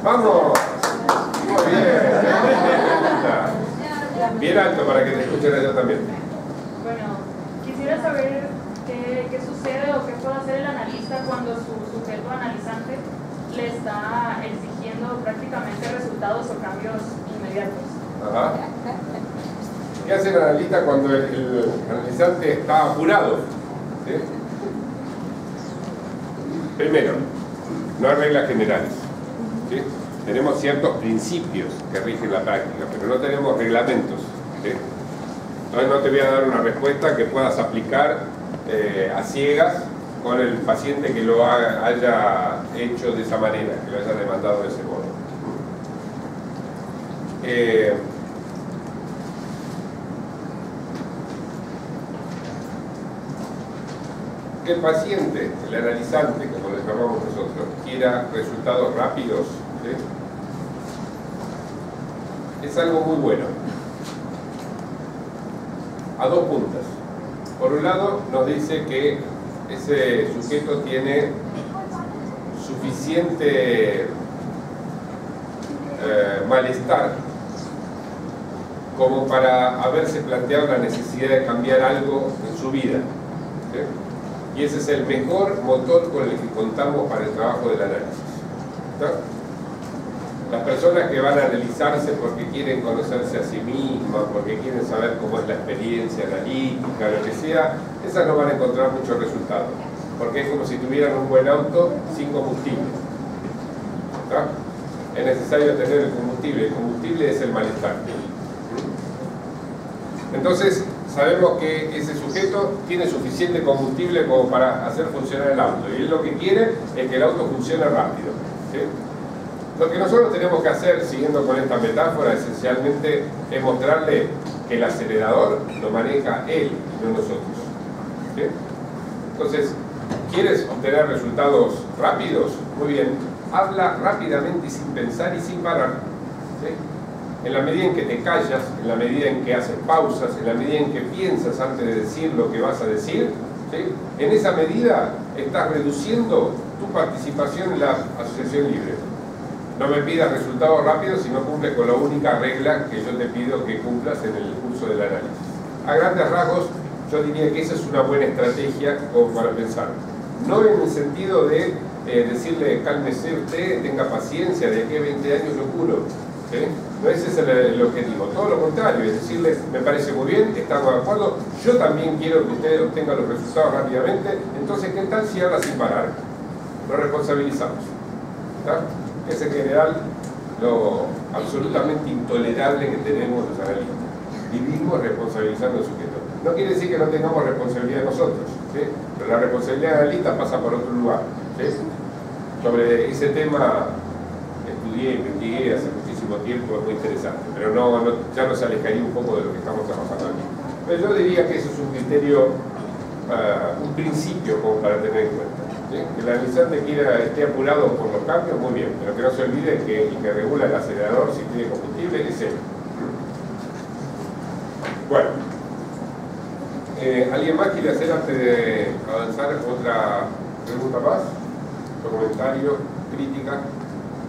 ¡Vamos! Muy bien. Bien alto para que te escuchen allá también. Bueno, quisiera saber qué sucede o qué puede hacer el analista cuando su sujeto analizante le está exigiendo prácticamente resultados o cambios inmediatos. Ajá. ¿Qué hace el analista cuando el analizante está apurado? ¿Sí? Primero, no hay reglas generales. ¿Sí? Tenemos ciertos principios que rigen la práctica, pero no tenemos reglamentos. ¿Sí? Entonces no te voy a dar una respuesta que puedas aplicar a ciegas con el paciente que lo haya hecho de esa manera, que lo haya demandado de ese modo. Que el paciente, el analizante, como le llamamos nosotros, quiera resultados rápidos, ¿sí? Es algo muy bueno. A dos puntas. Por un lado, nos dice que ese sujeto tiene suficiente malestar como para haberse planteado la necesidad de cambiar algo en su vida. ¿Sí? Y ese es el mejor motor con el que contamos para el trabajo del análisis. ¿Sí? Las personas que van a analizarse porque quieren conocerse a sí mismas, porque quieren saber cómo es la experiencia analítica, lo que sea, esas no van a encontrar muchos resultados, porque es como si tuvieran un buen auto sin combustible. ¿Sí? Es necesario tener el combustible es el malestar. Entonces, sabemos que ese sujeto tiene suficiente combustible como para hacer funcionar el auto, y él lo que quiere es que el auto funcione rápido. ¿Sí? Lo que nosotros tenemos que hacer, siguiendo con esta metáfora, esencialmente es mostrarle que el acelerador lo maneja él y no nosotros. ¿Sí? Entonces, ¿quieres obtener resultados rápidos? Muy bien, habla rápidamente y sin pensar y sin parar. ¿Sí? En la medida en que te callas, en la medida en que haces pausas, en la medida en que piensas antes de decir lo que vas a decir, ¿sí? En esa medida estás reduciendo tu participación en la asociación libre. No me pidas resultados rápidos si no cumples con la única regla que yo te pido que cumplas en el curso del análisis. A grandes rasgos, yo diría que esa es una buena estrategia como para pensar. No en el sentido de decirle, cálmese usted, tenga paciencia, de aquí a 20 años lo curo. ¿Sí? No ese es el objetivo, todo lo contrario, es decirle, me parece muy bien, estamos de acuerdo, yo también quiero que usted obtenga los resultados rápidamente, entonces, ¿qué tal si habla sin parar? Lo responsabilizamos. ¿Está? Es en general lo absolutamente intolerable que tenemos los analistas. Vivimos responsabilizando al sujeto. No quiere decir que no tengamos responsabilidad nosotros, ¿sí? Pero la responsabilidad del analista pasa por otro lugar. ¿Sí? Sobre ese tema estudié, investigué hace muchísimo tiempo, es muy interesante, pero ya nos alejaría un poco de lo que estamos trabajando aquí. Pero yo diría que eso es un criterio, un principio como para tener en cuenta. ¿Sí? Que el analizante esté apurado por los cambios, muy bien, pero que no se olvide que el que regula el acelerador si tiene combustible es él. Bueno, ¿alguien más quiere hacer antes de avanzar otra pregunta más? ¿Otro comentario? ¿Crítica?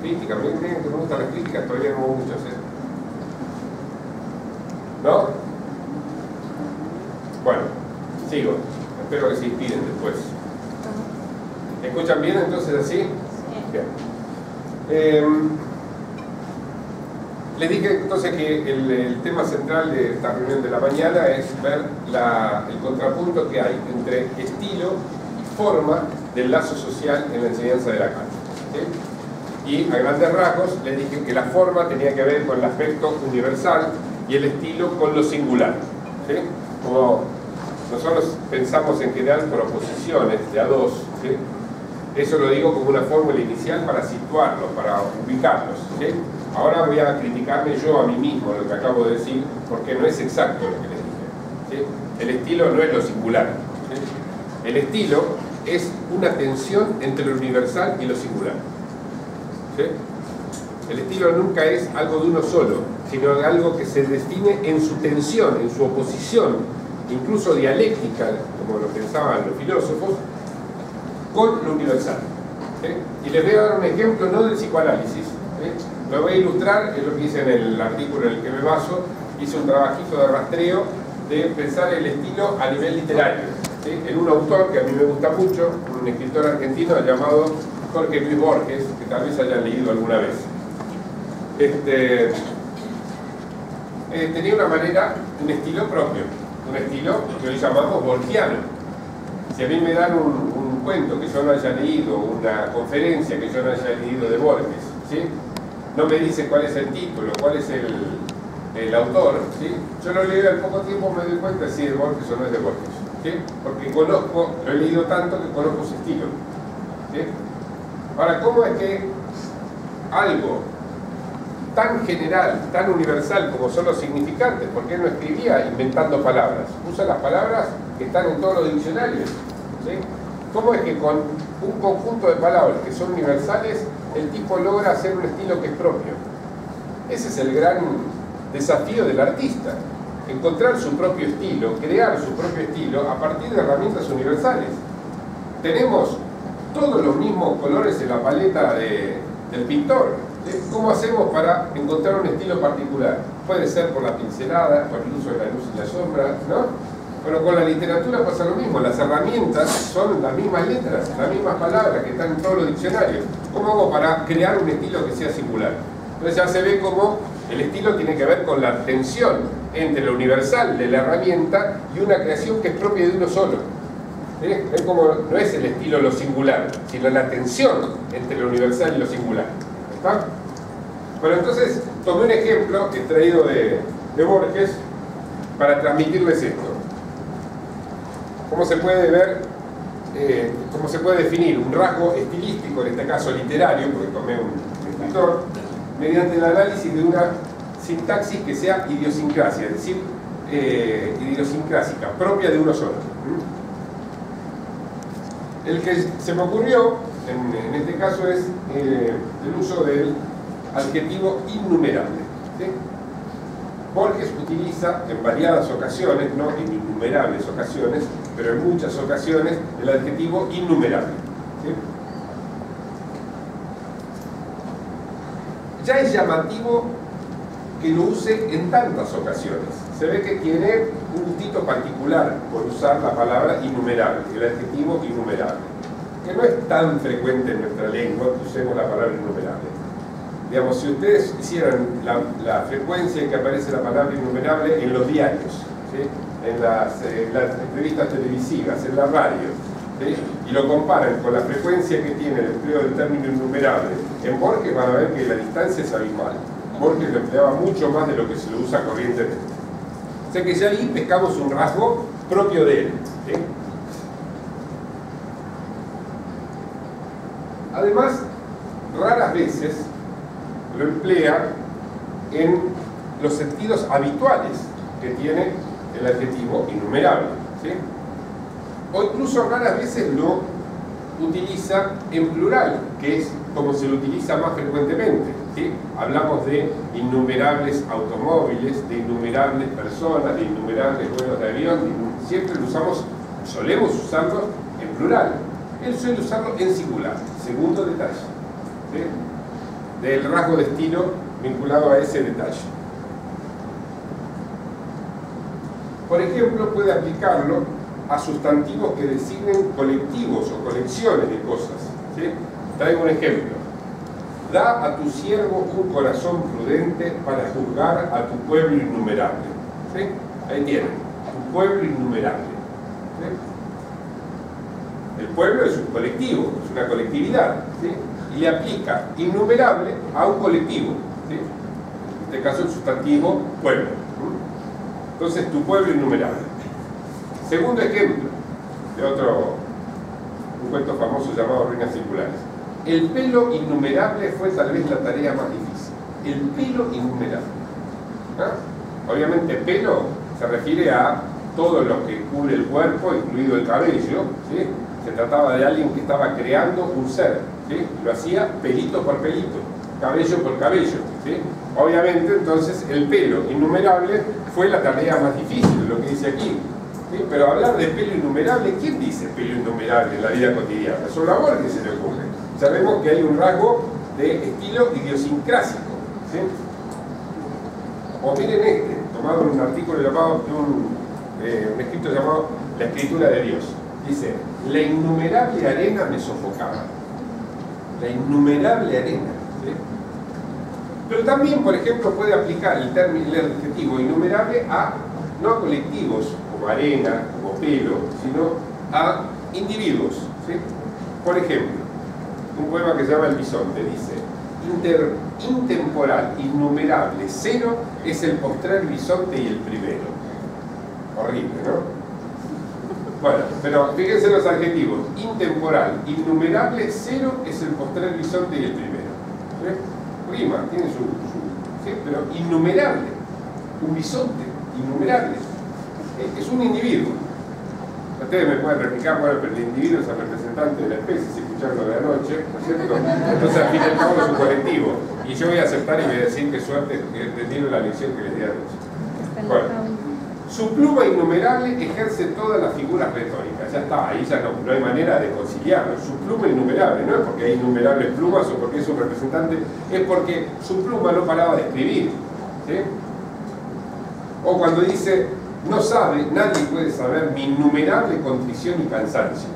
¿Crítica? ¿Me creen que me gustan las críticas? Todavía no hubo muchas, ¿eh? ¿No? Bueno, sigo. Espero que se inspiren después. ¿Escuchan bien entonces así? Bien. Les dije entonces que el tema central de esta reunión de la mañana es ver el contrapunto que hay entre estilo y forma del lazo social en la enseñanza de la cátedra. ¿Sí? Y a grandes rasgos les dije que la forma tenía que ver con el aspecto universal y el estilo con lo singular. ¿Sí? Como nosotros pensamos en general proposiciones de a dos, ¿sí? Eso lo digo como una fórmula inicial para situarlos, para ubicarlos. ¿Sí? Ahora voy a criticarme yo a mí mismo lo que acabo de decir, porque no es exacto lo que les dije. ¿Sí? El estilo no es lo singular. ¿Sí? El estilo es una tensión entre lo universal y lo singular. ¿Sí? El estilo nunca es algo de uno solo, sino algo que se define en su tensión, en su oposición, incluso dialéctica, como lo pensaban los filósofos, con lo universal. ¿Sí? Y les voy a dar un ejemplo no del psicoanálisis, ¿sí? Lo voy a ilustrar, es lo que hice en el artículo en el que me baso. Hice un trabajito de rastreo de pensar el estilo a nivel literario, ¿sí? En un autor que a mí me gusta mucho, un escritor argentino llamado Jorge Luis Borges, que tal vez hayan leído alguna vez. Tenía una manera, un estilo propio, un estilo que hoy llamamos borgiano. Si a mí me dan un cuento que yo no haya leído, una conferencia que yo no haya leído de Borges, ¿sí? No me dice cuál es el título, cuál es el autor, ¿sí? Yo lo leo y al poco tiempo me doy cuenta si es de Borges o no es de Borges, ¿sí? Porque conozco, lo he leído tanto que conozco su estilo, ¿sí? Ahora, ¿cómo es que algo tan general, tan universal como son los significantes, porque él no escribía inventando palabras, usa las palabras que están en todos los diccionarios, ¿sí? ¿Cómo es que con un conjunto de palabras que son universales, el tipo logra hacer un estilo que es propio? Ese es el gran desafío del artista, encontrar su propio estilo, crear su propio estilo a partir de herramientas universales. Tenemos todos los mismos colores en la paleta del pintor. ¿Cómo hacemos para encontrar un estilo particular? Puede ser por la pincelada, por el uso de la luz y la sombra, ¿no? Pero con la literatura pasa lo mismo, las herramientas son las mismas letras, las mismas palabras que están en todos los diccionarios. ¿Cómo hago para crear un estilo que sea singular? Entonces ya se ve cómo el estilo tiene que ver con la tensión entre lo universal de la herramienta y una creación que es propia de uno solo. Es como, no es el estilo lo singular, sino la tensión entre lo universal y lo singular. ¿Está? Bueno, entonces tomé un ejemplo extraído de Borges para transmitirles esto. ¿Cómo se puede ver, cómo se puede definir un rasgo estilístico, en este caso literario, porque tomé un escritor, mediante el análisis de una sintaxis que sea idiosincrasia, es decir, idiosincrásica, propia de uno solo. El que se me ocurrió, en este caso, es el uso del adjetivo innumerable, ¿sí? Borges utiliza en variadas ocasiones, no en innumerables ocasiones, pero en muchas ocasiones, el adjetivo innumerable, ¿sí? Ya es llamativo que lo use en tantas ocasiones. Se ve que tiene un gustito particular por usar la palabra innumerable, el adjetivo innumerable, que no es tan frecuente en nuestra lengua que usemos la palabra innumerable. Digamos, si ustedes hicieran la frecuencia en que aparece la palabra innumerable en los diarios, ¿sí? en las entrevistas televisivas, en la radio, ¿sí? y lo comparan con la frecuencia que tiene el empleo del término innumerable en Borges, van a ver que la distancia es abismal. Borges lo empleaba mucho más de lo que se lo usa corrientemente. O sea que ya ahí pescamos un rasgo propio de él, ¿sí? Además, raras veces lo emplea en los sentidos habituales que tiene el adjetivo innumerable, ¿sí? O incluso raras veces lo utiliza en plural, que es como se lo utiliza más frecuentemente, ¿sí? Hablamos de innumerables automóviles, de innumerables personas, de innumerables vuelos de avión, siempre lo usamos, solemos usarlo en plural. Él suele usarlo en singular. Segundo detalle, ¿sí? Del rasgo de estilo vinculado a ese detalle. Por ejemplo, puede aplicarlo a sustantivos que designen colectivos o colecciones de cosas, ¿sí? Traigo un ejemplo. Da a tu siervo un corazón prudente para juzgar a tu pueblo innumerable, ¿sí? Ahí tienen, tu pueblo innumerable, ¿sí? El pueblo es un colectivo, es una colectividad, ¿sí? Y le aplica innumerable a un colectivo, ¿sí? En este caso el sustantivo pueblo, ¿sí? Entonces, tu pueblo innumerable. Segundo ejemplo de un cuento famoso llamado Ruinas Circulares. El pelo innumerable fue tal vez la tarea más difícil. El pelo innumerable. ¿Ah? Obviamente pelo se refiere a todo lo que cubre el cuerpo, incluido el cabello, ¿sí? Se trataba de alguien que estaba creando un ser, ¿sí? Lo hacía pelito por pelito, cabello por cabello, ¿sí? Obviamente entonces el pelo innumerable fue la tarea más difícil, lo que dice aquí, ¿sí? Pero hablar de pelo innumerable, ¿quién dice pelo innumerable en la vida cotidiana? Solo a Borges se le ocurre. Sabemos que hay un rasgo de estilo idiosincrásico, ¿sí? O miren este, tomado en un artículo llamado, un escrito llamado La Escritura de Dios. Dice: la innumerable arena me sofocaba. La innumerable arena, ¿sí? Pero también, por ejemplo, puede aplicar el adjetivo innumerable no a colectivos como arena, como pelo, sino a individuos, ¿sí? Por ejemplo, un poema que se llama El Bisonte dice: intemporal, innumerable, cero es el postrer bisonte y el primero. Horrible, ¿no? Bueno, pero fíjense los adjetivos: intemporal, innumerable, cero es el postrer bisonte y el primero. ¿Sí? Rima, tiene ¿sí? Pero innumerable, un bisonte, innumerable, es un individuo. Ustedes me pueden replicar, bueno, pero el individuo es el representante de la especie, si escucharon de anoche, ¿no es cierto? Entonces al fin y al cabo es un colectivo. Y yo voy a aceptar y voy a decir que suerte que he entendido la lección que les di anoche. Bueno, su pluma innumerable ejerce todas las figuras retóricas. Ya está, ahí ya no hay manera de conciliarlo. Su pluma innumerable, no es porque hay innumerables plumas o porque es un representante, es porque su pluma no paraba de escribir, ¿sí? O cuando dice: no sabe, nadie puede saber mi innumerable contrición y cansancio.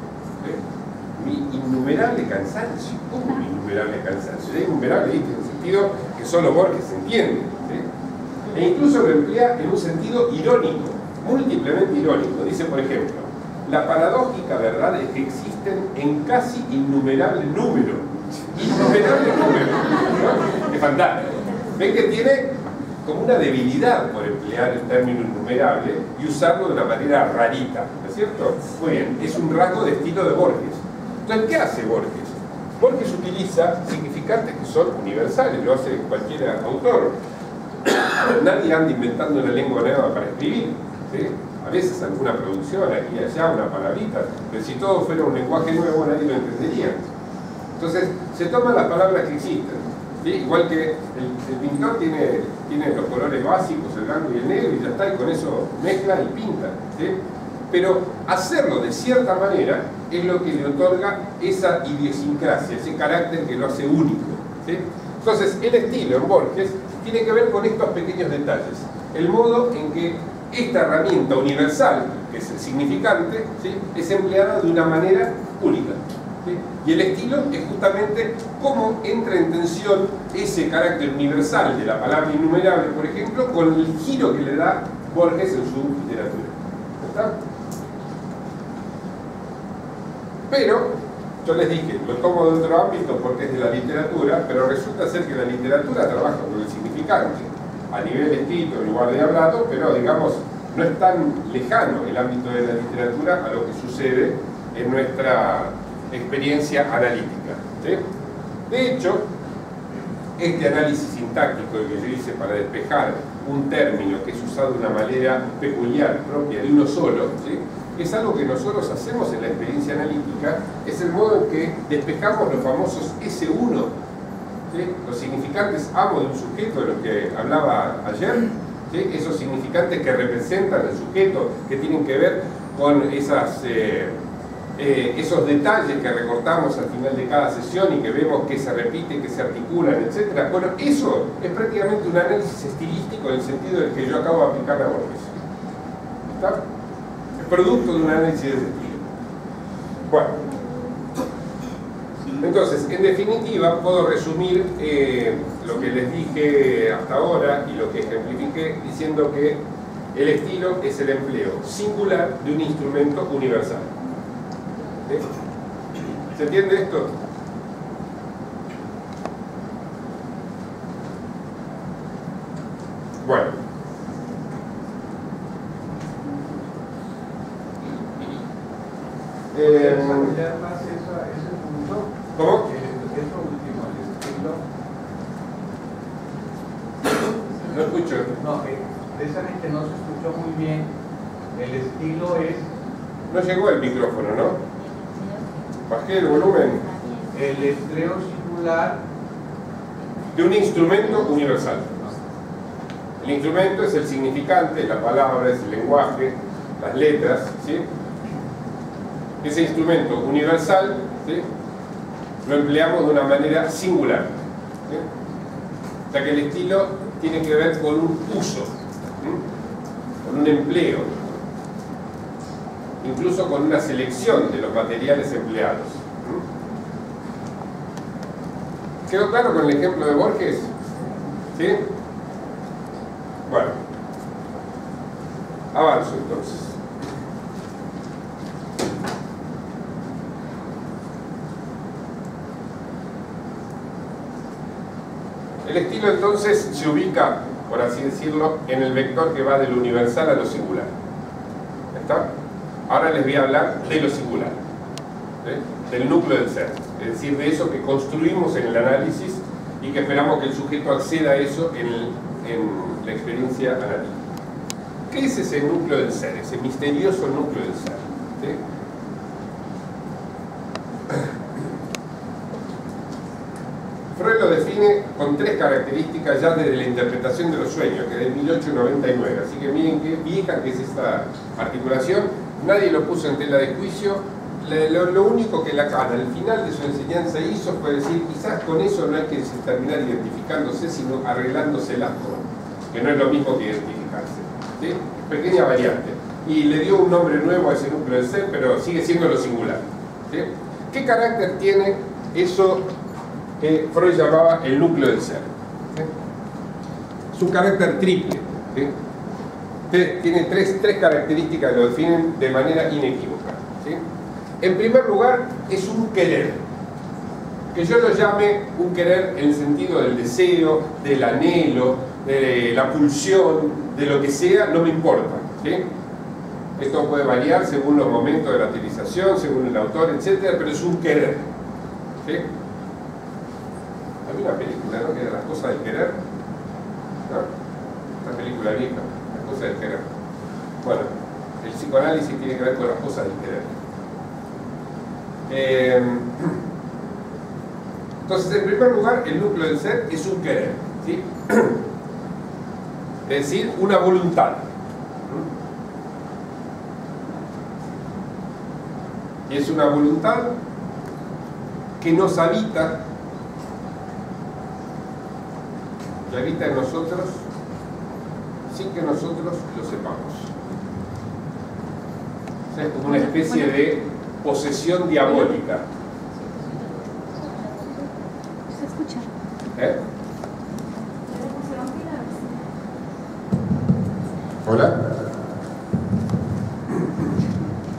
¿Sí? Mi innumerable cansancio. ¿Cómo mi innumerable cansancio? Es innumerable, ¿viste? En un sentido que solo Borges entiende. ¿Sí? E incluso lo emplea en un sentido irónico, múltiplemente irónico. Dice, por ejemplo: la paradójica verdad es que existen en casi innumerable número. Innumerable número, ¿no? Es fantástico. Ven que tiene como una debilidad por emplear el término innumerable y usarlo de una manera rarita, ¿no es cierto? Muy bien, es un rasgo de estilo de Borges. Entonces, ¿qué hace Borges? Borges utiliza significantes que son universales, lo hace cualquier autor. Nadie anda inventando una lengua nueva para escribir, ¿sí? A veces alguna producción aquí y allá, una palabrita, pero si todo fuera un lenguaje nuevo nadie lo entendería. Entonces, se toman las palabras que existen. ¿Sí? Igual que el pintor tiene los colores básicos, el blanco y el negro, y ya está, y con eso mezcla y pinta, ¿sí? Pero hacerlo de cierta manera es lo que le otorga esa idiosincrasia, ese carácter que lo hace único, ¿sí? Entonces, el estilo en Borges tiene que ver con estos pequeños detalles. El modo en que esta herramienta universal, que es el significante, ¿sí? es empleada de una manera única. ¿Sí? Y el estilo es justamente cómo entra en tensión ese carácter universal de la palabra innumerable, por ejemplo, con el giro que le da Borges en su literatura. ¿Está? Pero, yo les dije, lo tomo de otro ámbito porque es de la literatura, pero resulta ser que la literatura trabaja con el significante, a nivel escrito, en lugar de hablado, pero digamos, no es tan lejano el ámbito de la literatura a lo que sucede en nuestra experiencia analítica, ¿sí? De hecho, este análisis sintáctico que yo hice para despejar un término que es usado de una manera peculiar, propia de uno solo, ¿sí? Es algo que nosotros hacemos en la experiencia analítica, es el modo en que despejamos los famosos S1, ¿sí? Los significantes amo de un sujeto de los que hablaba ayer, ¿sí? Esos significantes que representan al sujeto, que tienen que ver con esos detalles que recortamos al final de cada sesión y que vemos que se repiten, que se articulan, etc. Bueno, eso es prácticamente un análisis estilístico en el sentido del que yo acabo de aplicar a Borges. ¿Está? Es producto de un análisis de ese estilo. Bueno, entonces, en definitiva, puedo resumir lo que les dije hasta ahora y lo que ejemplifiqué diciendo que el estilo es el empleo singular de un instrumento universal. ¿Sí? ¿Se entiende esto? Bueno. Desarrollar más ese punto. ¿Cómo? Eso último, el estilo. No escucho. No, precisamente no se escuchó muy bien. El estilo es... No llegó el micrófono, ¿no? Bajé el volumen. El empleo singular De un instrumento universal. El instrumento es el significante, la palabra, es el lenguaje, las letras, ¿sí? Ese instrumento universal, ¿sí? Lo empleamos de una manera singular. ¿sí? O sea que el estilo tiene que ver con un uso, con un empleo, incluso con una selección de los materiales empleados. ¿Quedó claro con el ejemplo de Borges? ¿Sí? Bueno, avanzo entonces. El estilo entonces se ubica, por así decirlo, en el vector que va del universal a lo singular. ¿Está? Ahora les voy a hablar de lo singular, ¿sí? Del núcleo del ser, es decir, de eso que construimos en el análisis y que esperamos que el sujeto acceda a eso en la experiencia analítica. ¿Qué es ese núcleo del ser, ese misterioso núcleo del ser? ¿Sí? Freud lo define con 3 características ya desde la interpretación de los sueños, que es de 1899. Así que miren qué vieja que es esta articulación. Nadie lo puso en tela de juicio. Lo único que Lacan al final de su enseñanza hizo fue decir, quizás con eso no hay que terminar identificándose, sino arreglándoselas todo, que no es lo mismo que identificarse. ¿Sí? Pequeña variante. Y le dio un nombre nuevo a ese núcleo del ser, pero sigue siendo lo singular. ¿Sí? ¿Qué carácter tiene eso que Freud llamaba el núcleo del ser? ¿Sí? Es un carácter triple. ¿Sí? Tiene tres características que lo definen de manera inequívoca. ¿Sí? En primer lugar, es un querer. Que yo lo llame un querer en el sentido del deseo, del anhelo, de la pulsión, de lo que sea, no me importa. ¿Sí? Esto puede variar según los momentos de la utilización, según el autor, etc., pero es un querer. ¿Sí? Hay una película, ¿no?, que era Las cosas del querer. ¿No? Una película vieja, Las cosas del querer. Bueno, el psicoanálisis tiene que ver con las cosas del querer. Entonces, en primer lugar, el núcleo del ser es un querer, ¿sí? Es decir, una voluntad. Y es una voluntad que nos habita, que habita en nosotros sin que nosotros lo sepamos. O sea, es como una especie de posesión diabólica. ¿Se escucha? ¿Eh? ¿Hola?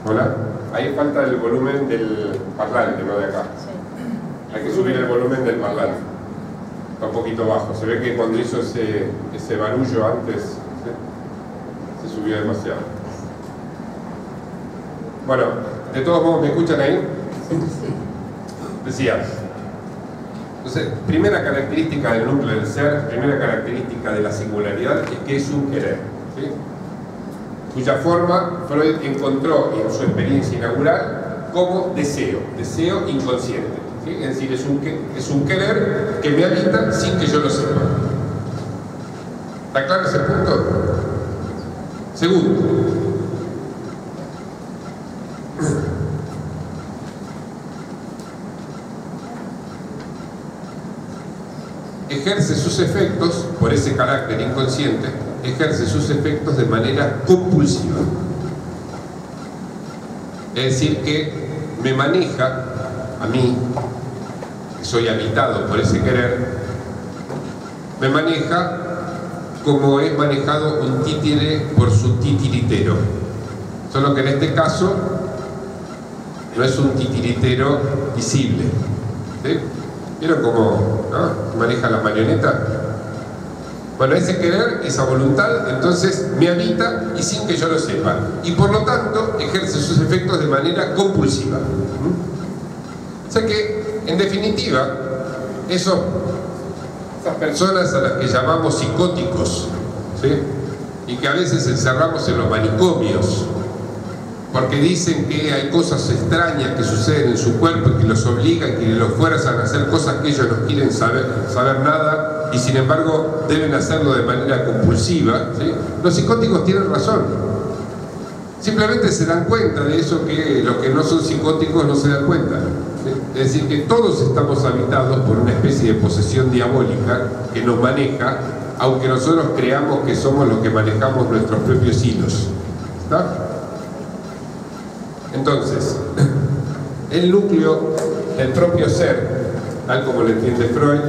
¿Hola? Ahí falta el volumen del parlante, no de acá. Hay que subir el volumen del parlante. Está un poquito bajo. Se ve que cuando hizo ese barullo antes se subió demasiado. Bueno, de todos modos, ¿me escuchan ahí? Sí. Decía. Entonces, primera característica del núcleo del ser, primera característica de la singularidad es que es un querer, ¿sí? Cuya forma Freud encontró en su experiencia inaugural como deseo inconsciente, ¿sí? Es decir, es un querer que me habita sin que yo lo sepa. ¿Está claro ese punto? Segundo, ejerce sus efectos, por ese carácter inconsciente, ejerce sus efectos de manera compulsiva. Es decir, que me maneja a mí, que soy habitado por ese querer, me maneja como es manejado un títere por su titiritero. Solo que en este caso no es un titiritero visible. ¿Sí? ¿Vieron cómo, no?, maneja la marioneta? Bueno, ese querer, esa voluntad, entonces me habita y sin que yo lo sepa. Y por lo tanto, ejerce sus efectos de manera compulsiva. O sea que, en definitiva, esas personas a las que llamamos psicóticos, ¿sí?, y que a veces encerramos en los manicomios, porque dicen que hay cosas extrañas que suceden en su cuerpo y que los obligan, que los fuerzan a hacer cosas que ellos no quieren saber nada, y sin embargo deben hacerlo de manera compulsiva, ¿sí? Los psicóticos tienen razón. Simplemente se dan cuenta de eso que los que no son psicóticos no se dan cuenta, ¿sí? Es decir, que todos estamos habitados por una especie de posesión diabólica que nos maneja, aunque nosotros creamos que somos los que manejamos nuestros propios hilos. ¿Está? Entonces, el núcleo del propio ser, tal como lo entiende Freud,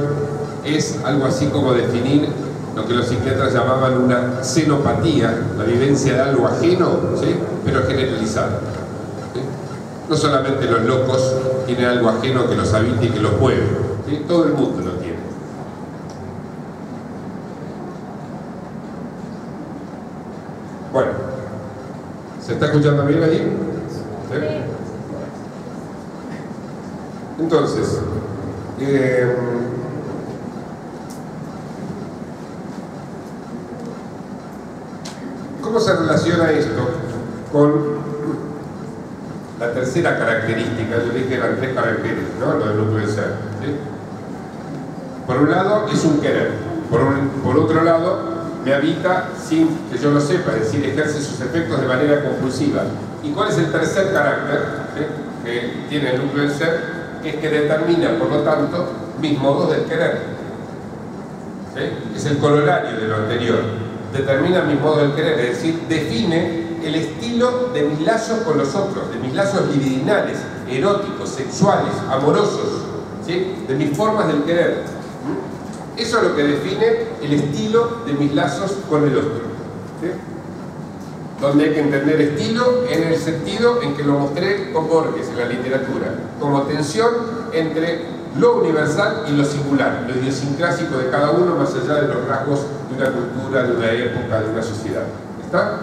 es algo así como definir lo que los psiquiatras llamaban una xenopatía, la vivencia de algo ajeno, ¿sí? Pero generalizada. ¿Sí? No solamente los locos tienen algo ajeno que los habita y que los mueve, ¿sí? Todo el mundo lo tiene. Bueno, ¿se está escuchando bien allí? ¿Sí? Entonces, ¿cómo se relaciona esto con la tercera característica? Yo dije que eran 3 características, ¿no? Lo del núcleo del ser, ¿sí? Por un lado, es un querer. Por otro lado, me habita sin que yo lo sepa, es decir, ejerce sus efectos de manera compulsiva. ¿Y cuál es el tercer carácter, ¿sí?, que tiene el núcleo del ser? Que es que determina, por lo tanto, mis modos de querer. ¿Sí? Es el corolario de lo anterior. Determina mis modos de querer, es decir, define el estilo de mis lazos con los otros, de mis lazos libidinales, eróticos, sexuales, amorosos, ¿sí?, de mis formas del querer. Eso es lo que define el estilo de mis lazos con el otro. ¿Sí? Donde hay que entender estilo en el sentido en que lo mostré con Borges en la literatura, como tensión entre lo universal y lo singular, lo idiosincrásico de cada uno más allá de los rasgos de una cultura, de una época, de una sociedad. ¿Está?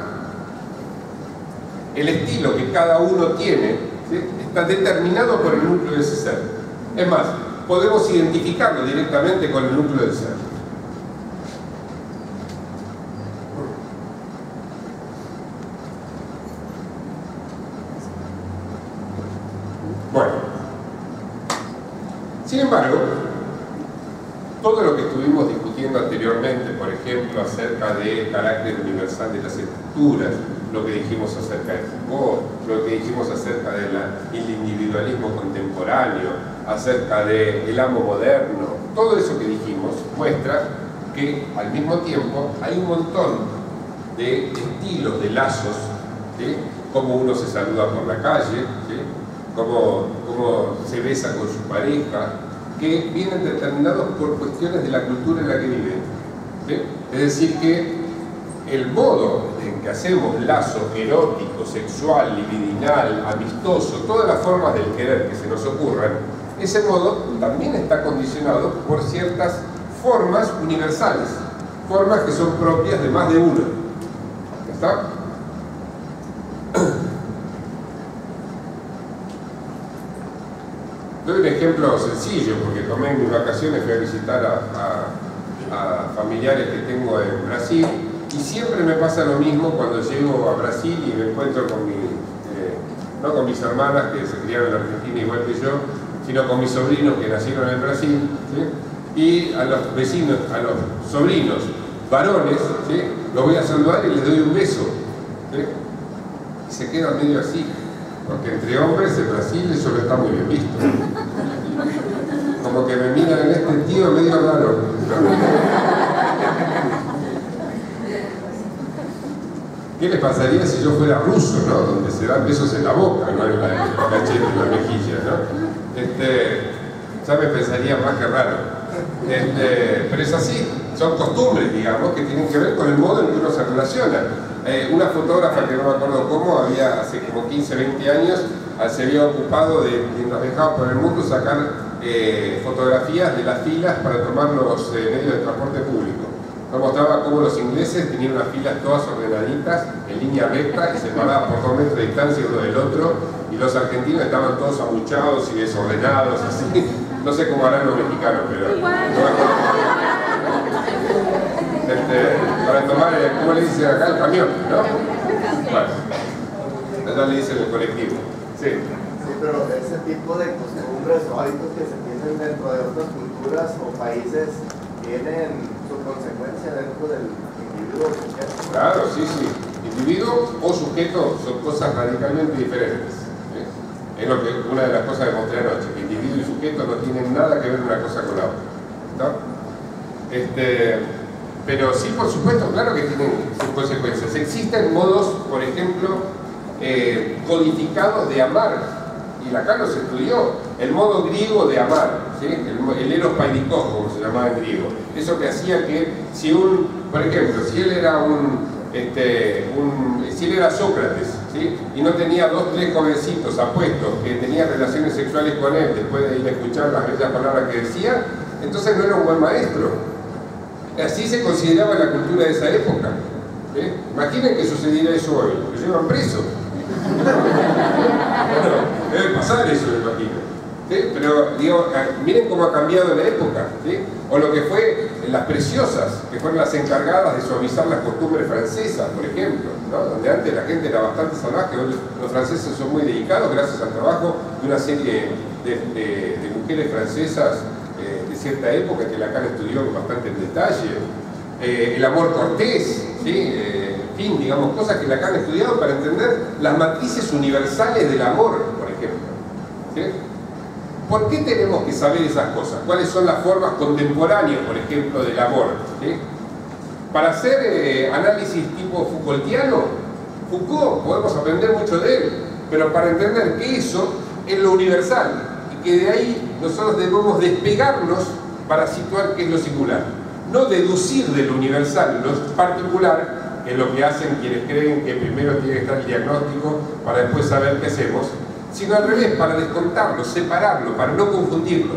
El estilo que cada uno tiene, ¿sí?, está determinado por el núcleo de ese ser. Es más, podemos identificarlo directamente con el núcleo del ser. Bueno, sin embargo, todo lo que estuvimos discutiendo anteriormente, por ejemplo, acerca del carácter universal de las estructuras, lo que dijimos acerca de Foucault, lo que dijimos acerca del individualismo contemporáneo, acerca del amo moderno, todo eso que dijimos muestra que al mismo tiempo hay un montón de estilos, de lazos, ¿sí?, cómo uno se saluda por la calle, ¿sí?, cómo se besa con su pareja, que vienen determinados por cuestiones de la cultura en la que viven, ¿sí? Es decir, que el modo en que hacemos lazo erótico, sexual, libidinal, amistoso, todas las formas del querer que se nos ocurran, ese modo también está condicionado por ciertas formas universales, formas que son propias de más de uno. ¿Está? Doy un ejemplo sencillo, porque tomé en mis vacaciones, fui a visitar a familiares que tengo en Brasil, y siempre me pasa lo mismo cuando llego a Brasil y me encuentro con no con mis hermanas que se criaron en Argentina igual que yo, sino con mis sobrinos que nacieron en Brasil, ¿sí?, y a los vecinos, a los sobrinos varones, ¿sí?, los voy a saludar y les doy un beso, ¿sí?, y se quedan medio así. Porque entre hombres en Brasil eso no está muy bien visto. Como que me miran en este sentido medio raro, ¿no? ¿Qué les pasaría si yo fuera ruso, ¿no?, donde se dan besos en la boca, no en la cachete, en la mejilla, ¿no? Ya me pensaría más que raro. Pero es así, son costumbres, digamos, que tienen que ver con el modo en que uno se relaciona. Una fotógrafa, que no me acuerdo cómo, hace como 15, 20 años, se había ocupado de, mientras viajaba por el mundo, sacar fotografías de las filas para tomar los medios de transporte público. Nos mostraba cómo los ingleses tenían unas filas todas ordenaditas, en línea recta, y separadas por 2 metros de distancia uno del otro, y los argentinos estaban todos abuchados y desordenados, así. No sé cómo harán los mexicanos, pero... para tomar, ¿cómo le dicen acá? El camión, ¿no? Bueno, allá le dicen el colectivo. Sí. Sí, pero ese tipo de costumbres o hábitos que se tienen dentro de otras culturas o países tienen su consecuencia dentro del individuo o sujeto. Claro, sí, sí. Individuo o sujeto son cosas radicalmente diferentes. ¿Sí? Es lo que, una de las cosas que mostré anoche, que individuo y sujeto no tienen nada que ver una cosa con la otra, ¿no? Pero sí, por supuesto, claro que tienen sus consecuencias. Existen modos, por ejemplo, codificados de amar, y Lacan los estudió, el modo griego de amar, ¿sí? El eros paidikos, como se llamaba en griego. Eso que hacía que, si por ejemplo, si él era si él era Sócrates, ¿sí? Y no tenía 2 o 3 jovencitos apuestos que tenían relaciones sexuales con él después de ir a escuchar las bellas palabras que decía, entonces no era un buen maestro. Así se consideraba la cultura de esa época. Imaginen que sucediera eso hoy, lo llevan preso. Bueno, debe pasar eso, me imagino. ¿Sí? Pero digo, miren cómo ha cambiado la época, ¿sí? O lo que fue las preciosas, que fueron las encargadas de suavizar las costumbres francesas, por ejemplo, ¿no? Donde antes la gente era bastante salvaje, hoy los franceses son muy dedicados gracias al trabajo de una serie de mujeres francesas de cierta época que Lacan estudió bastante en detalle. El amor cortés, ¿sí? En fin, digamos, cosas que Lacan ha estudiado para entender las matrices universales del amor, por ejemplo, ¿sí? ¿Por qué tenemos que saber esas cosas? ¿Cuáles son las formas contemporáneas, por ejemplo, del amor? ¿Sí? Para hacer análisis tipo Foucaultiano, Foucault, podemos aprender mucho de él, pero para entender que eso es lo universal y que de ahí nosotros debemos despegarnos para situar qué es lo singular. No deducir de lo universal lo particular, que es lo que hacen quienes creen que primero tiene que estar el diagnóstico para después saber qué hacemos, sino al revés, para descontarlo, separarlo, para no confundirlo.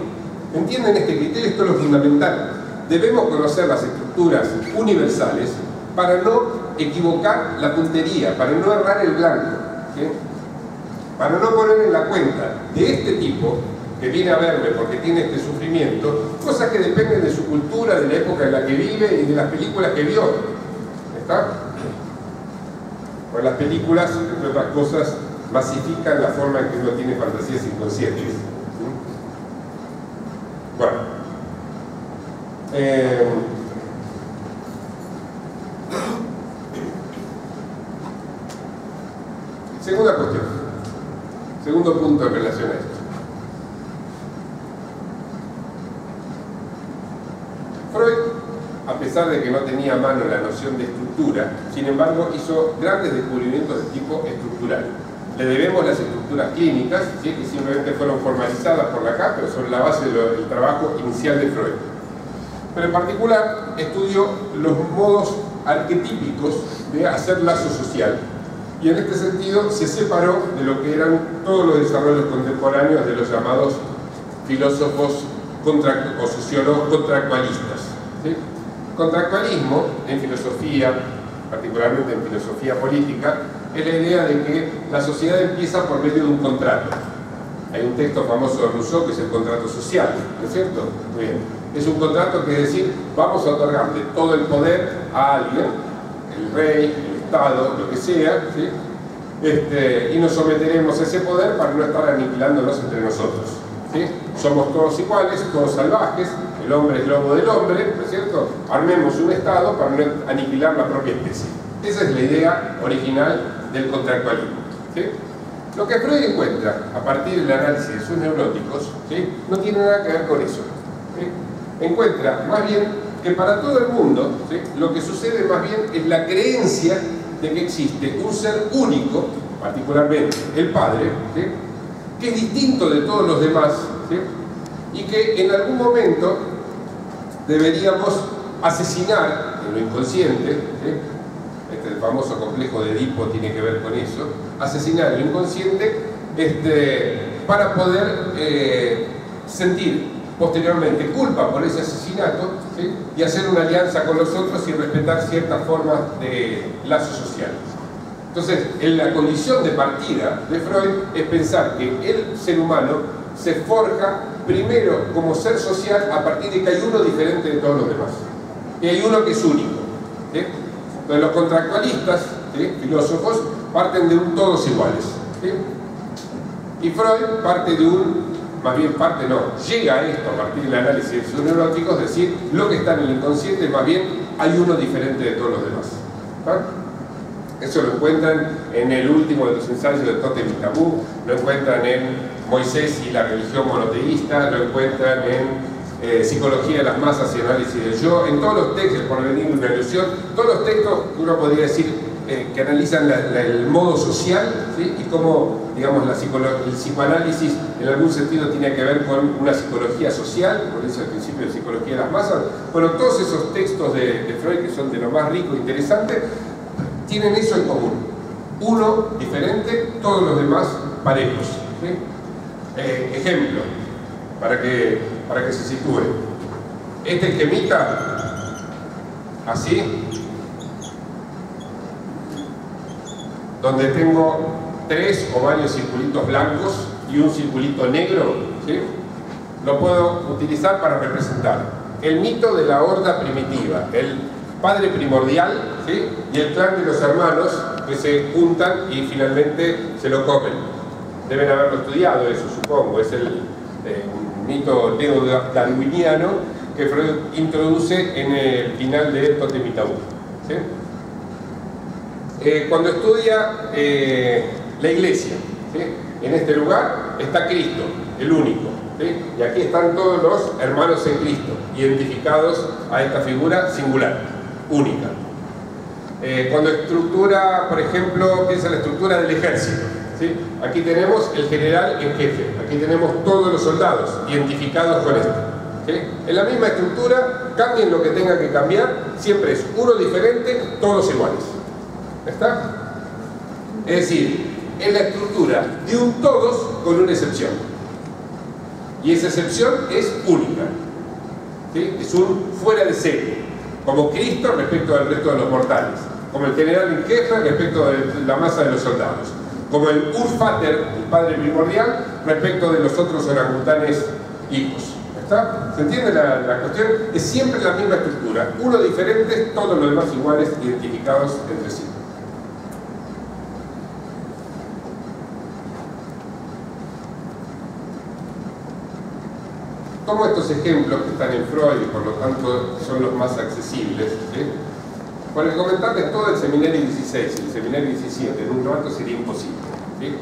¿Entienden este criterio? Esto es lo fundamental. Debemos conocer las estructuras universales para no equivocar la puntería, para no errar el blanco, ¿sí? Para no poner en la cuenta de este tipo que viene a verme porque tiene este sufrimiento, cosas que dependen de su cultura, de la época en la que vive y de las películas que vio. ¿Está? Pues las películas, entre otras cosas, masifican la forma en que uno tiene fantasías inconscientes. ¿Sí? Bueno. Segunda cuestión. Segundo punto en relación a esto. Freud, a pesar de que no tenía a mano la noción de estructura, sin embargo hizo grandes descubrimientos de tipo estructural. Le debemos las estructuras clínicas, ¿sí? Que simplemente fueron formalizadas por Lacan, pero son la base del trabajo inicial de Freud. Pero en particular estudió los modos arquetípicos de hacer lazo social, y en este sentido se separó de lo que eran todos los desarrollos contemporáneos de los llamados filósofos o sociólogos contractualistas. ¿Sí? Contractualismo en filosofía, particularmente en filosofía política, es la idea de que la sociedad empieza por medio de un contrato. Hay un texto famoso de Rousseau que es el contrato social, ¿no es cierto? Muy bien. Es un contrato que es decir, vamos a otorgarle todo el poder a alguien, el rey, el Estado, lo que sea, ¿sí? Y nos someteremos a ese poder para no estar aniquilándonos entre nosotros, ¿sí? Somos todos iguales, todos salvajes, el hombre es lobo del hombre, ¿no es cierto? Armemos un Estado para no aniquilar la propia especie. Esa es la idea original del contractualismo, ¿sí? Lo que Freud encuentra a partir del análisis de sus neuróticos, ¿sí? No tiene nada que ver con eso, ¿sí? Encuentra más bien que para todo el mundo, ¿sí? Lo que sucede más bien es la creencia de que existe un ser único, particularmente el Padre, ¿sí? Que es distinto de todos los demás, ¿sí? Y que en algún momento deberíamos asesinar en lo inconsciente, ¿sí? El famoso complejo de Edipo tiene que ver con eso, asesinar en lo inconsciente para poder sentir posteriormente culpa por ese asesinato, ¿sí? Y hacer una alianza con los otros y respetar ciertas formas de lazo social. Entonces, la condición de partida de Freud es pensar que el ser humano se forja primero como ser social a partir de que hay uno diferente de todos los demás. Y hay uno que es único, ¿sí? Entonces, los contractualistas, ¿sí? Filósofos, parten de un todos iguales, ¿sí? Y Freud parte de llega a esto a partir del análisis de sus neuróticos, es decir, lo que está en el inconsciente, más bien hay uno diferente de todos los demás. ¿Ah? Eso lo encuentran en el último de los ensayos de Totem y Tabú, lo encuentran en Moisés y la religión monoteísta, lo encuentran en Psicología de las masas y análisis del yo, en todos los textos, por venir una ilusión, todos los textos que uno podría decir que analizan el modo social, ¿sí? Y cómo, digamos, el psicoanálisis en algún sentido tiene que ver con una psicología social, por eso el principio de Psicología de las masas. Bueno, todos esos textos de Freud, que son de lo más rico e interesante, tienen eso en común. Uno diferente, todos los demás parejos, ¿sí? Ejemplo, para que se sitúe. Este esquemita, así, donde tengo 3 o varios circulitos blancos y un circulito negro, ¿sí? Lo puedo utilizar para representar el mito de la horda primitiva, el padre primordial, ¿sí? Y el clan de los hermanos que se juntan y finalmente se lo comen. Deben haberlo estudiado eso, supongo. Es el mito neo-darwiniano que Freud introduce en el final de Totem y Tabú, ¿sí? Cuando estudia la iglesia, ¿sí? En este lugar está Cristo, el único, ¿sí? Y aquí están todos los hermanos en Cristo, identificados a esta figura singular, única. Cuando estructura, por ejemplo, piensa en la estructura del ejército, ¿sí? Aquí tenemos el general en jefe, aquí tenemos todos los soldados identificados con esto, ¿sí? En la misma estructura, cambien lo que tenga que cambiar, siempre es uno diferente, todos iguales. ¿Está? Es decir, es la estructura de un todos con una excepción. Y esa excepción es única, ¿sí? Es un fuera de serie, como Cristo respecto al resto de los mortales, como el general en jefe respecto de la masa de los soldados, como el Urfater, el padre primordial, respecto de los otros orangutanes hijos. ¿Está? ¿Se entiende la cuestión? Es siempre la misma estructura, uno diferente, todos los demás iguales, identificados entre sí. Tomo estos ejemplos que están en Freud y por lo tanto son los más accesibles, ¿sí? Para comentarles todo el seminario 16 y el seminario 17, en un rato sería imposible, ¿sí?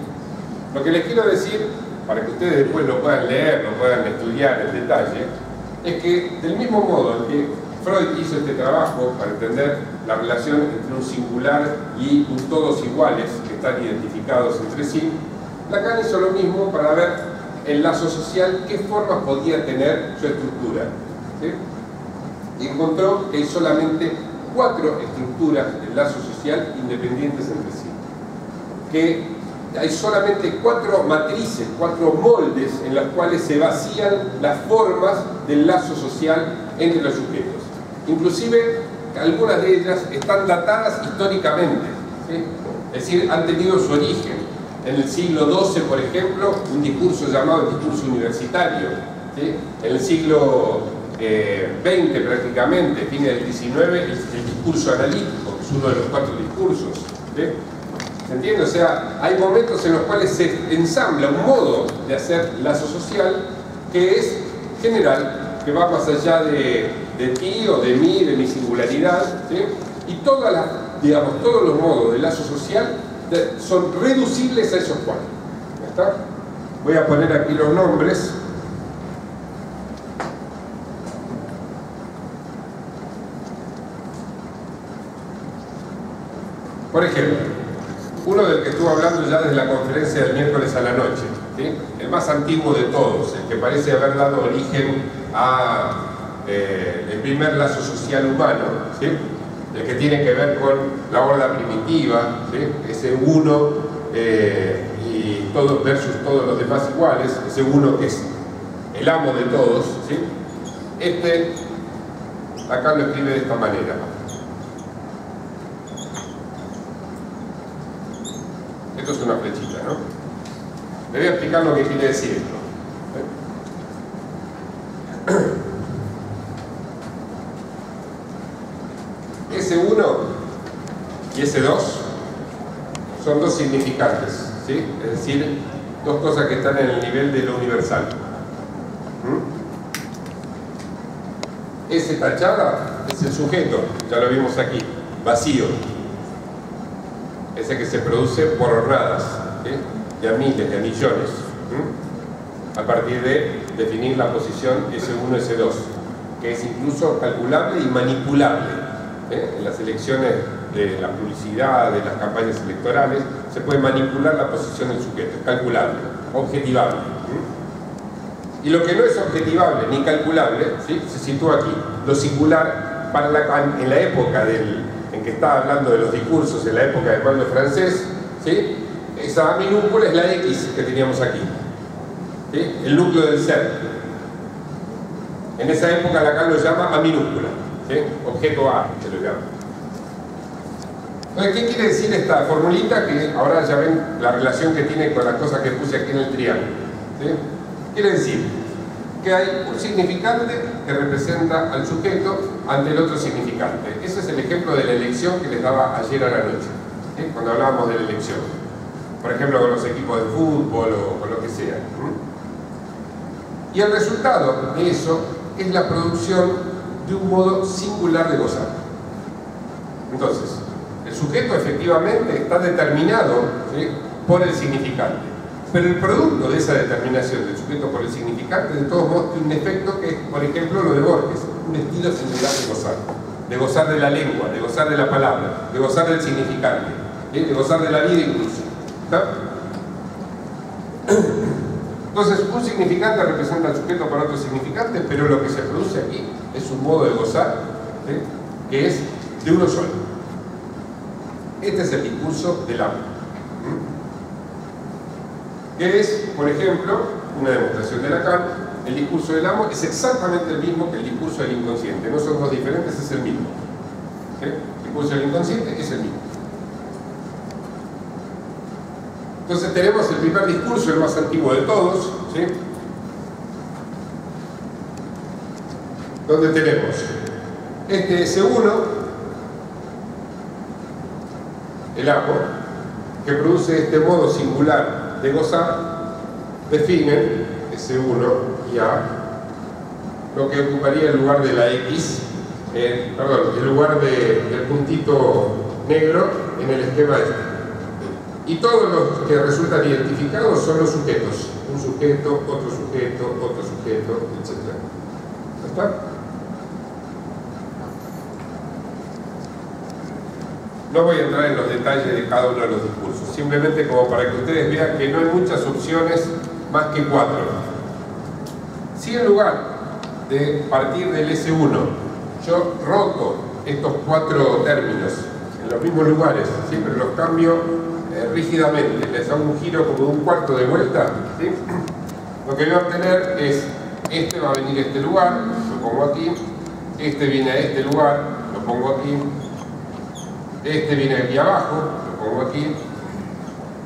Lo que les quiero decir, para que ustedes después lo puedan leer, lo puedan estudiar en detalle, es que del mismo modo en que Freud hizo este trabajo para entender la relación entre un singular y un todos iguales que están identificados entre sí, Lacan hizo lo mismo para ver el lazo social, qué formas podía tener su estructura, ¿sí? Y encontró que hay solamente 4 estructuras del lazo social independientes entre sí, que hay solamente 4 matrices, 4 moldes en las cuales se vacían las formas del lazo social entre los sujetos. Inclusive algunas de ellas están datadas históricamente, ¿sí? Es decir, han tenido su origen en el siglo XII, por ejemplo, un discurso llamado el discurso universitario, ¿sí? En el siglo XX prácticamente, fines del XIX, el discurso analítico, que es uno de los 4 discursos, ¿sí? ¿Se entiende? O sea, hay momentos en los cuales se ensambla un modo de hacer lazo social que es general, que va más allá de ti o de mí, de mi singularidad, ¿sí? Y todos los modos de lazo social son reducibles a esos 4. ¿Está? Voy a poner aquí los nombres. Por ejemplo, uno del que estuve hablando ya desde la conferencia del miércoles a la noche, ¿sí? El más antiguo de todos, el que parece haber dado origen a el primer lazo social humano, ¿sí? El que tiene que ver con la horda primitiva, ¿sí? Ese uno y todos versus todos los demás iguales, ese uno que es el amo de todos, ¿sí? Este acá lo escribe de esta manera. Esto es una flechita, ¿no? Le voy a explicar lo que quiere decir esto. Ese 1 y ese 2 son 2 significantes, ¿sí? Es decir, 2 cosas que están en el nivel de lo universal. Ese tachada es el sujeto, ya lo vimos aquí, vacío. ese que se produce por hornadas, ¿sí? De a miles, de a millones, a partir de definir la posición S1, S2, que es incluso calculable y manipulable. En las elecciones de la publicidad, de las campañas electorales, se puede manipular la posición del sujeto, es calculable, objetivable. Y lo que no es objetivable ni calculable, ¿sí? Se sitúa aquí. Lo singular, para en la época en que estaba hablando de los discursos, en la época del pueblo francés, ¿sí? Esa A minúscula es la X que teníamos aquí, ¿sí? El núcleo del ser. En esa época Lacan lo llama A minúscula, ¿sí? Objeto A, se lo llama. Entonces, ¿qué quiere decir esta formulita? Que ahora ya ven la relación que tiene con las cosas que puse aquí en el triángulo, ¿sí? Quiere decir que hay un significante que representa al sujeto ante el otro significante. Ese es el ejemplo de la elección que les daba ayer a la noche, ¿sí? Cuando hablábamos de la elección. Por ejemplo, con los equipos de fútbol o con lo que sea. Y el resultado de eso es la producción de un modo singular de gozar. Entonces, el sujeto efectivamente está determinado, ¿sí? Por el significante. Pero el producto de esa determinación del sujeto por el significante, de todos modos, tiene un efecto que es, por ejemplo, lo de Borges, un estilo singular de gozar de la lengua, de gozar de la palabra, de gozar del significante, ¿sí? De gozar de la vida incluso. ¿Está? Entonces, un significante representa al sujeto para otro significante, pero lo que se produce aquí es un modo de gozar, ¿sí? Que es de uno solo. Este es el discurso del amo. Que es, por ejemplo, una demostración de Lacan. El discurso del amo es exactamente el mismo que el discurso del inconsciente. No son dos diferentes, es el mismo. ¿Sí? El discurso del inconsciente es el mismo. Entonces tenemos el primer discurso, el más antiguo de todos, ¿sí? Donde tenemos este S1, el amo, que produce este modo singular de gozar, definen S1 y A lo que ocuparía el lugar de la X, el lugar del puntito negro en el esquema este. Y todos los que resultan identificados son los sujetos. Un sujeto, otro sujeto, etc. ¿Está? No voy a entrar en los detalles de cada uno de los discursos, simplemente como para que ustedes vean que no hay muchas opciones más que 4. Si en lugar de partir del S1 yo roto estos 4 términos en los mismos lugares, siempre los cambio rígidamente, les hago un giro como un cuarto de vuelta, ¿sí? Lo que voy a obtener es, este va a venir a este lugar, lo pongo aquí, este viene a este lugar, lo pongo aquí, este viene aquí abajo, lo pongo aquí,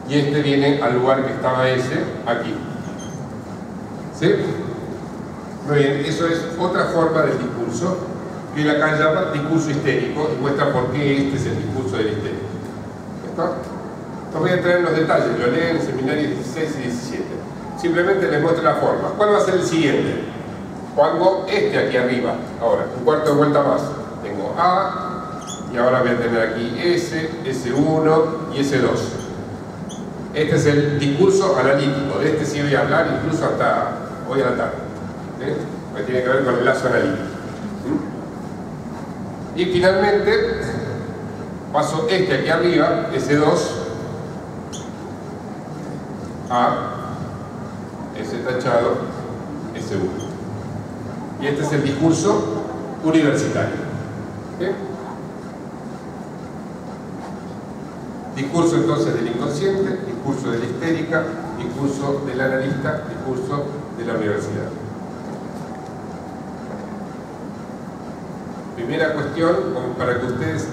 y este viene al lugar que estaba ese, aquí. ¿Sí? Muy bien, eso es otra forma del discurso, que Lacan llama discurso histérico, y muestra por qué este es el discurso del histérico. ¿Está? No voy a entrar en los detalles, lo leen en seminarios 16 y 17. Simplemente les muestro la forma. ¿Cuál va a ser el siguiente? Pongo este aquí arriba. Ahora, un cuarto de vuelta más. Tengo A, y ahora voy a tener aquí S, S1 y S2. Este es el discurso analítico. De este sí voy a hablar incluso hasta hoy a la tarde. ¿Sí? Que tiene que ver con el lazo analítico. Y finalmente, paso este aquí arriba, S2, A, S tachado, S1. Y este es el discurso universitario. ¿Sí? Discurso entonces del inconsciente, discurso de la histérica, discurso del analista, discurso de la universidad. Primera cuestión, como para que ustedes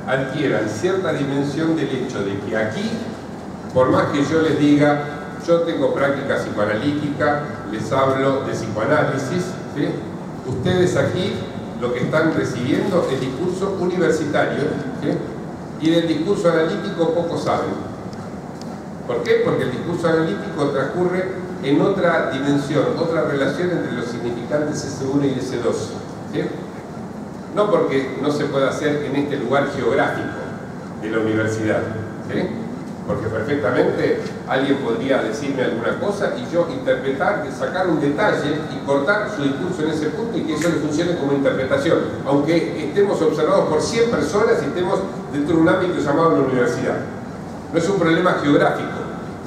adquieran cierta dimensión del hecho de que aquí, por más que yo les diga, yo tengo práctica psicoanalítica, les hablo de psicoanálisis, ¿sí? Ustedes aquí lo que están recibiendo es discurso universitario, ¿sí? Y del discurso analítico poco saben. ¿Por qué? Porque el discurso analítico transcurre en otra dimensión, otra relación entre los significantes S1 y S2, ¿sí? No porque no se pueda hacer en este lugar geográfico de la universidad, ¿sí? Porque perfectamente alguien podría decirme alguna cosa y yo interpretar, sacar un detalle y cortar su discurso en ese punto y que eso le funcione como interpretación, aunque estemos observados por 100 personas y estemos dentro de un ámbito llamado la universidad. No es un problema geográfico,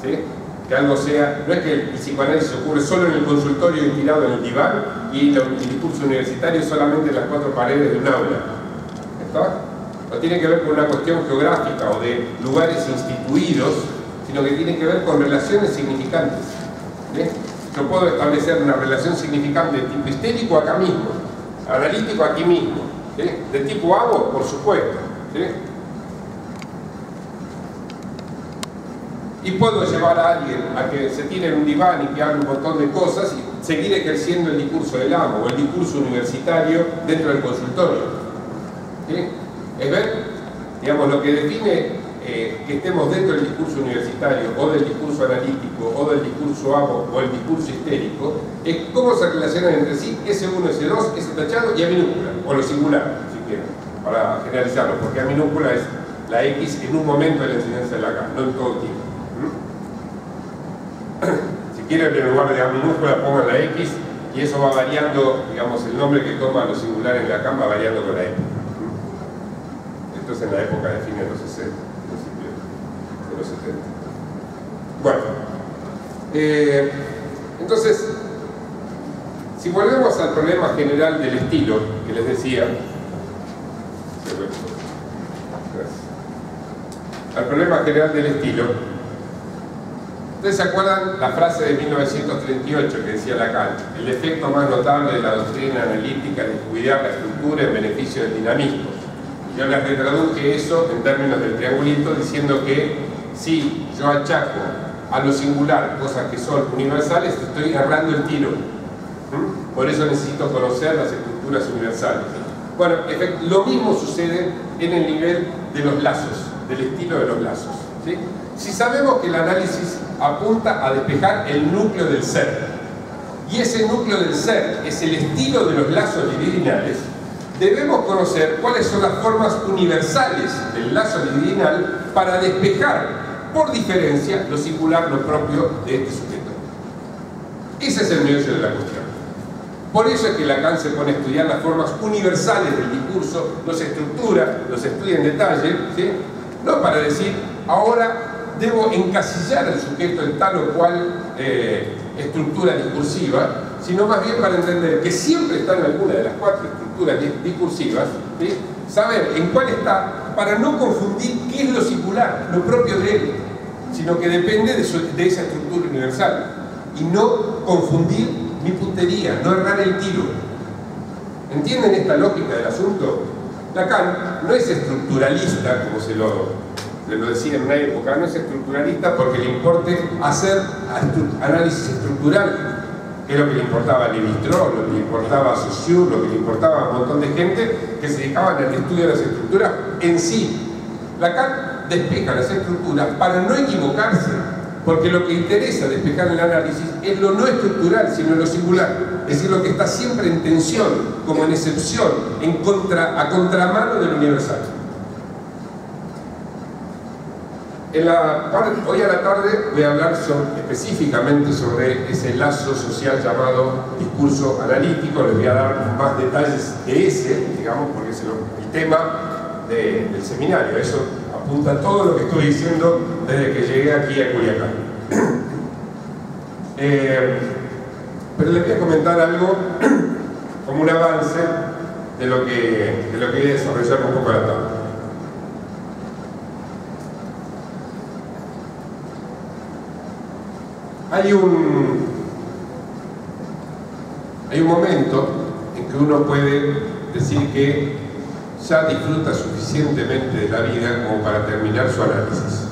¿sí? Que algo sea, no es que el psicoanálisis ocurre solo en el consultorio y tirado en el diván y el discurso universitario solamente en las 4 paredes de un aula. ¿Está? No tiene que ver con una cuestión geográfica o de lugares instituidos, sino que tiene que ver con relaciones significantes. ¿Sí? Yo puedo establecer una relación significante de tipo histérico acá mismo, analítico aquí mismo, ¿sí? De tipo abo, por supuesto, ¿sí? Y puedo llevar a alguien a que se tire en un diván y que hable un montón de cosas y seguir ejerciendo el discurso del amo o el discurso universitario dentro del consultorio. ¿Sí? Es ver, digamos, lo que define que estemos dentro del discurso universitario o del discurso analítico o del discurso amo o el discurso histérico es cómo se relacionan entre sí S1, S2, S tachado y A minúscula, o lo singular, si quieren, para generalizarlo, porque A minúscula es la X en un momento de la enseñanza de la K, no en todo el tiempo. Si quieren, en lugar de A minúscula pongan la X y eso va variando, digamos, el nombre que toma lo singular en la K va variando con la época. Esto es en la época de fines de los 60, principios de los 70. Bueno, entonces, si volvemos al problema general del estilo que les decía, al problema general del estilo, ¿ustedes se acuerdan la frase de 1938 que decía Lacan? El efecto más notable de la doctrina analítica es descuidar la estructura en beneficio del dinamismo. Y yo les retraduje eso en términos del triangulito diciendo que si yo achaco a lo singular cosas que son universales, estoy errando el tiro. Por eso necesito conocer las estructuras universales. Bueno, lo mismo sucede en el nivel de los lazos, del estilo de los lazos, ¿sí? Si sabemos que el análisis apunta a despejar el núcleo del ser, y ese núcleo del ser es el estilo de los lazos libidinales, debemos conocer cuáles son las formas universales del lazo libidinal para despejar, por diferencia, lo singular, lo propio de este sujeto. Ese es el meollo de la cuestión. Por eso es que Lacan se pone a estudiar las formas universales del discurso, los estructura, los estudia en detalle, ¿sí? No para decir, ahora debo encasillar al sujeto en tal o cual estructura discursiva, sino más bien para entender que siempre está en alguna de las 4 estructuras discursivas, ¿sí? Saber en cuál está, para no confundir qué es lo singular, lo propio de él, sino que depende de esa estructura universal, y no confundir mi puntería, no errar el tiro. ¿Entienden esta lógica del asunto? Lacan no es estructuralista, como se lo decía en una época, no es estructuralista porque le importe hacer análisis estructural, que es lo que le importaba a Lévi-Strauss, lo que le importaba a Saussure, lo que le importaba a un montón de gente que se dedicaban al estudio de las estructuras en sí. Lacan despeja las estructuras para no equivocarse, porque lo que interesa despejar el análisis es lo no estructural, sino lo singular, es decir, lo que está siempre en tensión, como en excepción, a contramano del universal. Hoy a la tarde voy a hablar específicamente sobre ese lazo social llamado discurso analítico. Les voy a dar más detalles de ese, digamos, porque es el tema del seminario. Eso apunta todo lo que estoy diciendo desde que llegué aquí a Culiacán. Pero les voy a comentar algo como un avance de lo que voy a desarrollar un poco a la tarde. Hay un momento en que uno puede decir que ya disfruta suficientemente de la vida como para terminar su análisis.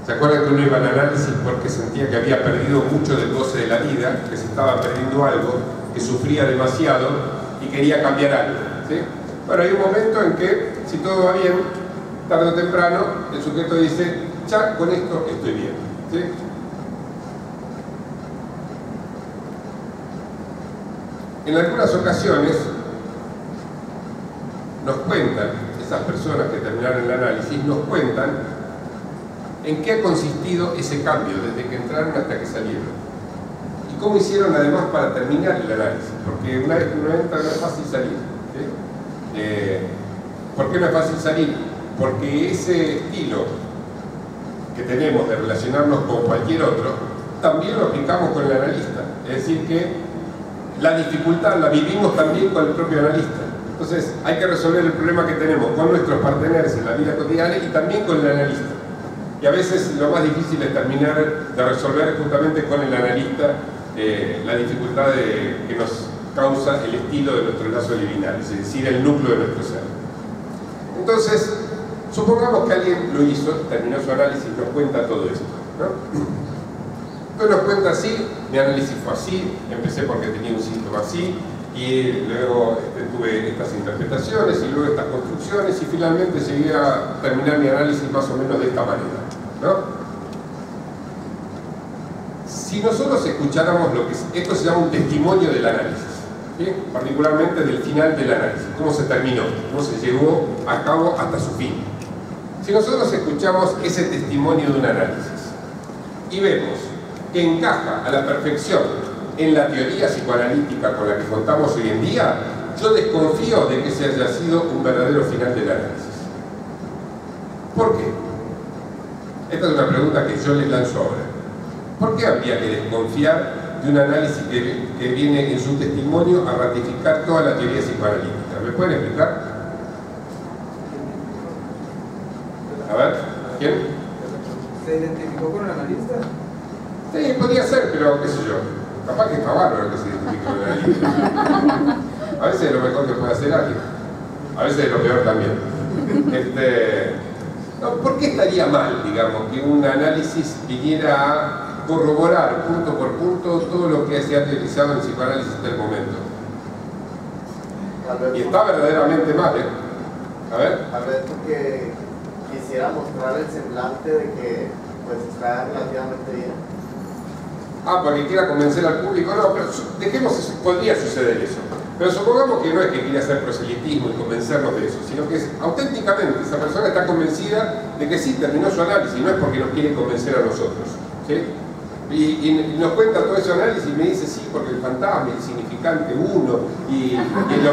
¿Se acuerdan que uno iba al análisis porque sentía que había perdido mucho del goce de la vida, que se estaba perdiendo algo, que sufría demasiado y quería cambiar algo? ¿Sí? Bueno, hay un momento en que, si todo va bien, tarde o temprano, el sujeto dice, ya con esto estoy bien. ¿Sí? En algunas ocasiones nos cuentan, esas personas que terminaron el análisis, nos cuentan en qué ha consistido ese cambio desde que entraron hasta que salieron. Y cómo hicieron además para terminar el análisis, porque una vez que uno entra no es fácil salir. ¿Sí? ¿Por qué no es fácil salir? Porque ese estilo que tenemos de relacionarnos con cualquier otro, también lo aplicamos con el analista. Es decir que la dificultad la vivimos también con el propio analista. Entonces hay que resolver el problema que tenemos con nuestros parteneros en la vida cotidiana y también con el analista. Y a veces lo más difícil es terminar de resolver justamente con el analista la dificultad que nos causa el estilo de nuestro lazo liminal, es decir, el núcleo de nuestro ser. Entonces, supongamos que alguien lo hizo, terminó su análisis y nos cuenta todo esto, ¿no? Entonces nos cuenta así: mi análisis fue así, empecé porque tenía un síntoma así, y luego tuve estas interpretaciones y luego estas construcciones y finalmente llegué a terminar mi análisis más o menos de esta manera, ¿no? Si nosotros escucháramos lo que esto se llama un testimonio del análisis, ¿sí? Particularmente del final del análisis, cómo se terminó, cómo se llevó a cabo hasta su fin. Si nosotros escuchamos ese testimonio de un análisis y vemos que encaja a la perfección en la teoría psicoanalítica con la que contamos hoy en día, yo desconfío de que ese haya sido un verdadero final del análisis. ¿Por qué? Esta es una pregunta que yo les lanzo ahora. ¿Por qué habría que desconfiar de un análisis que viene en su testimonio a ratificar toda la teoría psicoanalítica? ¿Me pueden explicar? A ver, ¿quién? ¿Se identificó con el analista? Sí, podría ser, pero qué sé yo. Capaz que está bárbaro que se identifique con el analista. A veces es lo mejor que puede hacer alguien. A veces es lo peor también. No, ¿por qué estaría mal, digamos, que un análisis viniera a corroborar punto por punto todo lo que se ha utilizado en el psicoanálisis hasta el momento? Y está verdaderamente mal, ¿eh? A ver. Tal vez porque quisiera mostrar el semblante de que pues está relativamente bien. Porque quiera convencer al público. No, pero dejemos eso, podría suceder eso. Pero supongamos que no es que quiera hacer proselitismo y convencernos de eso, sino que es auténticamente esa persona está convencida de que sí terminó su análisis, no es porque nos quiere convencer a nosotros, ¿sí? Y nos cuenta todo ese análisis y me dice sí, porque el fantasma, el significante 1 y el